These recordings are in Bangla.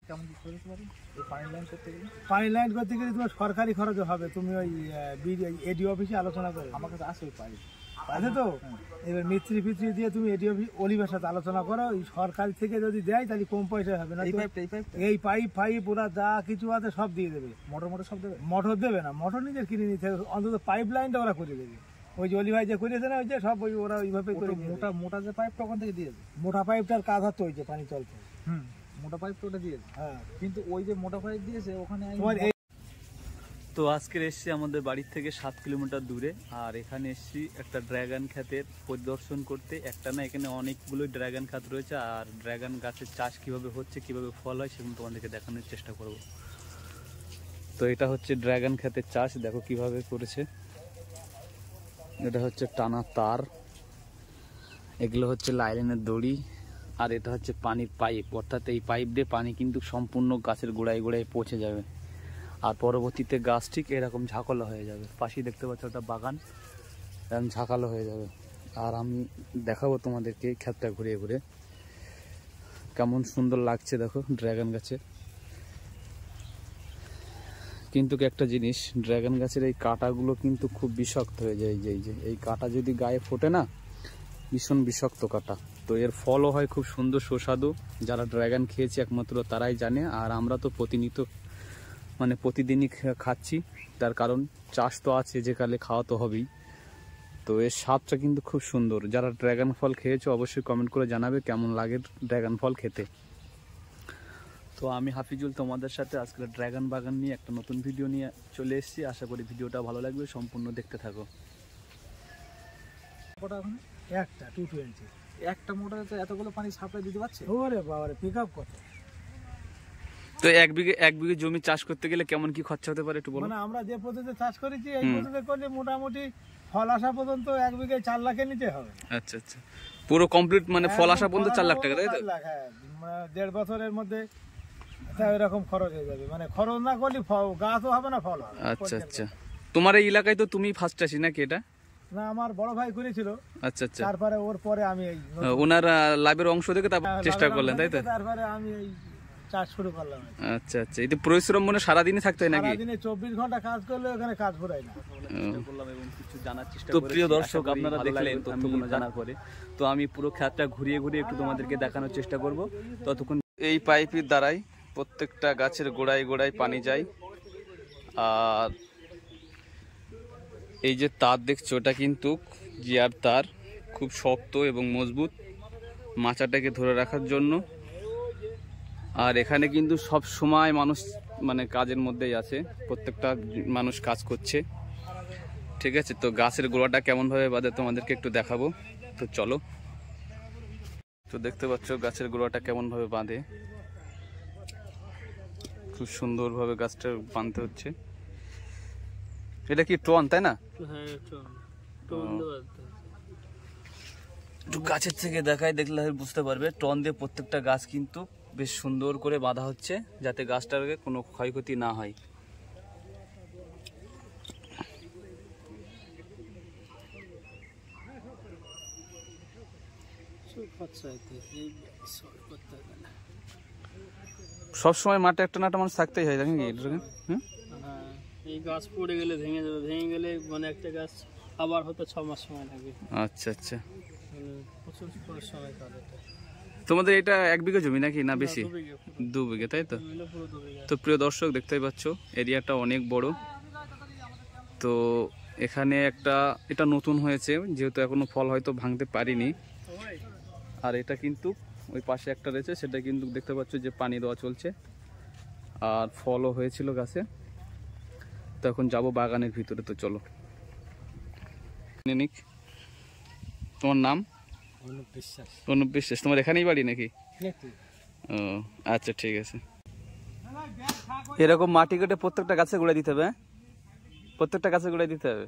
কেমন কি খরচ পারে এই পানি লাইন করতে গেলে? পানি লাইন করতে গেলে তোমার সরকারি খরচ হবে, তুমি ওই এডি অফিসে আলোচনা করো। আমার কাছে আছে ওই পানি আছে তো, এবার মিস্ত্রি ফিস্ত্রি দিয়ে তুমি এডি অফিস অলিভার সাথে আলোচনা করো, ওই সরকারি থেকে যদি দেয় তাহলে কম পয়সায় হবে না। এই পাইপ ফাইপ ওরা যা কিছু আছে সব দিয়ে দেবে। মোটর সব দেবে? মোটর দেবে না, মোটর নিজের কিনে নিতে হবে, অন্তত পাইপ লাইনটা ওরা করে দেবে। ওই যে অলি ভাই যে করেছে না, ওই যে সব ওই ওরা ওইভাবে করে। মোটা মোটা যে পাইপটা ওখান থেকে দিয়ে দেবে? মোটা পাইপটার কাজ হচ্ছে ওই যে পানি চলছে। মোটা পাইপটা ওটা দিয়ে দেবে। হ্যাঁ, কিন্তু ওই যে মোটা পাইপ দিয়েছে ওখানে তো আজকে এসছি আমাদের বাড়ির থেকে 7 কিলোমিটার দূরে, আর এখানে এসছি একটা ড্রাগন ক্ষেতের পরিদর্শন করতে। একটা না, এখানে অনেকগুলো ড্রাগন ক্ষেত রয়েছে, আর ড্রাগন গাছের চাষ কিভাবে হচ্ছে, কিভাবে ফল হয় সেগুলো তোমাদেরকে দেখানোর চেষ্টা করব। তো এটা হচ্ছে ড্রাগন ক্ষেতের চাষ, দেখো কিভাবে করেছে। এটা হচ্ছে টানা তার, এগুলো হচ্ছে লাইনের দড়ি, আর এটা হচ্ছে পানির পাইপ, অর্থাৎ এই পাইপ দিয়ে পানি কিন্তু সম্পূর্ণ গাছের গোড়ায় গোড়ায় পৌঁছে যাবে, আর পরবর্তীতে গাছ ঠিক এরকম ঝাঁকালো হয়ে যাবে। পাশেই দেখতে পাচ্ছ ওটা বাগান, এরকম ঝাঁকালো হয়ে যাবে। আর আমি দেখাবো তোমাদেরকে ক্ষেতটা ঘুরে ঘুরে কেমন সুন্দর লাগছে। দেখো ড্রাগন গাছে কিন্তু একটা জিনিস, ড্রাগন গাছের এই কাঁটাগুলো কিন্তু খুব বিষাক্ত হয়ে যায়। এই কাঁটা যদি গায়ে ফোটে না, ভীষণ বিষাক্ত কাঁটা। তো এর ফলও হয় খুব সুন্দর সুস্বাদু, যারা ড্রাগন খেয়েছে একমাত্র তারাই জানে। আর আমরা তো প্রতিদিনই খাচ্ছি, তার কারণ চাষ তো আছে, যে কালে খাওয়া তো হবেই। তো এর স্বাদটা কিন্তু খুব সুন্দর। যারা ড্রাগন ফল খেয়েছো অবশ্যই কমেন্ট করে জানাবে কেমন লাগে ড্রাগন ফল খেতে। তো আমি হাফিজুল তোমাদের সাথে আজকে ড্রাগন বাগান নিয়ে একটা নতুন ভিডিও নিয়ে চলে এসেছি। আশা করি ভিডিওটা ভালো লাগবে, সম্পূর্ণ দেখতে থাকো। একটা 220 একটা মোটরে এতগুলো পানি সাপ্লাই দিতে পারছে? ওরে বাবারে, পিকআপ কত! তো এক বিঘে জমি চাষ করতে গেলে কেমন কি খরচা হতে পারে একটু বলো। মানে আমরা যে পদ্ধতিতে চাষ করেছি এই পদ্ধতিতে করলে মোটামুটি ফল আসা পর্যন্ত 1 বিঘায় 4 লাখে নিতে হবে। আচ্ছা আচ্ছা, পুরো কমপ্লিট মানে ফল আসা পর্যন্ত 4 লাখ টাকা, তাই তো? 4 লাখ, হ্যাঁ। 1.5 বছরের মধ্যে এরকম খরচ হয়ে যাবে, মানে খরচ না করলে গাছও হবে না, ফল হবে। আচ্ছা আচ্ছা, তোমার এই এলাকায় তো তুমি ফার্স্ট চাষি নাকি এটা? না, আমার বড় ভাই করেছিল। আচ্ছা আচ্ছা, তারপরে ওর পরে আমি এই ওনার লাভের অংশ থেকে চেষ্টা করলেন, তাই তো? তারপরে আমি এই চাষ শুরু করলাম। আচ্ছা আচ্ছা, এই পরিশ্রম মনে সারাদিনই থাকতে হয় নাকি? সারাদিনে 24 ঘন্টা কাজ করলে ওখানে কাজ ফুরায় না। তো প্রিয় দর্শক, আপনারা দেখলেন তথ্যগুলো জানার পরে, তো আমি পুরো ক্ষেতটা ঘুরিয়ে ঘুরিয়ে একটু তোমাদেরকে দেখানোর চেষ্টা করব। ততক্ষণ এই পাইপের দ্বারাই প্রত্যেকটা গাছের গোড়ায় গোড়ায় পানি যায়। আর এই যে তার দেখছো, ওটা কিন্তু গিয়ার তার, খুব শক্ত এবং মজবুত মাচাটাকে ধরে রাখার জন্য। আর এখানে কিন্তু সব সময় মানুষ কাজের মধ্যেই আছে, প্রত্যেকটা মানুষ কাজ করছে, ঠিক আছে? তো গাছের গোড়াটা কেমনভাবে বাঁধে তোমাদেরকে একটু দেখাবো, তো চলো। তো দেখতে পাচ্ছ গাছের গোড়াটা কেমনভাবে বাঁধে, খুব সুন্দরভাবে গাছটা বাঁধতে হচ্ছে। এটা কি টন, তাই না? একটু গাছের থেকে দেখাই, দেখলে বুঝতে পারবে। টন দিয়ে প্রত্যেকটা গাছ কিন্তু বেশ সুন্দর করে বাঁধা হচ্ছে, যাতে গাছটার কোনো ক্ষয়ক্ষতি না হয়। সবসময় মাঠে একটা নাটা মানুষ থাকতেই হয় নাকি? এই গাছ পড়ে গেলে ভেঙে যাবে, ভেঙে গেলে মানে একটা গাছ আবার হতে 6 মাস সময় লাগে। আচ্ছা আচ্ছা, প্রচুর সময় কাটে। তোমাদের এটা 1 বিঘা জমি নাকি, না বেশি? 2 বিঘা, তাই তো? তো প্রিয় দর্শক, দেখতেই পাচ্ছ এরিয়াটা অনেক বড়। তো এখানে এটা নতুন হয়েছে, যেহেতু এখনো ফল হয়তো ভাঙতে পারিনি। আর এটা কিন্তু ওই পাশে একটা রয়েছে, সেটা কিন্তু দেখতে পাচ্ছ যে পানি দেওয়া চলছে, আর ফলও হয়েছিল গাছে। তো এখন যাবো বাগানের ভিতরে, তো চলো। তোমার নাম? অনুপ বিশ্বাস। তোমার এখানেই বাড়ি নাকি? ও আচ্ছা, ঠিক আছে। এরকম মাটি কেটে প্রত্যেকটা গাছে গুঁড়ে দিতে হবে? প্রত্যেকটা গাছে গুঁড়ে দিতে হবে?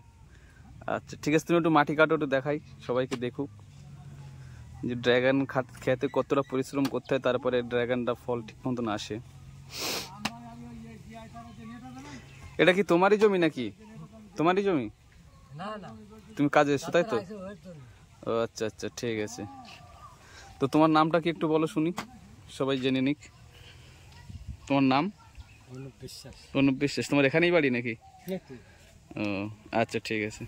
আচ্ছা ঠিক আছে, তুমি একটু মাটি কাটো, একটু দেখাই, সবাইকে দেখুক যে ড্রাগন খেতে কতটা পরিশ্রম করতে হয়, তারপরে ড্রাগনটা ফল ঠিক মতন আসে। এটা কি তোমারই জমি নাকি? তোমারই জমি? তুমি কাজে এসছো, তাই তো? ও আচ্ছা আচ্ছা, ঠিক আছে। তো তোমার নামটা কি একটু বলো শুনি, সবাই জেনে নিক। তোমার নাম? বিশ্বাস। অনুপ বিশ্বাস। তোমার এখানেই বাড়ি নাকি? ও আচ্ছা, ঠিক আছে।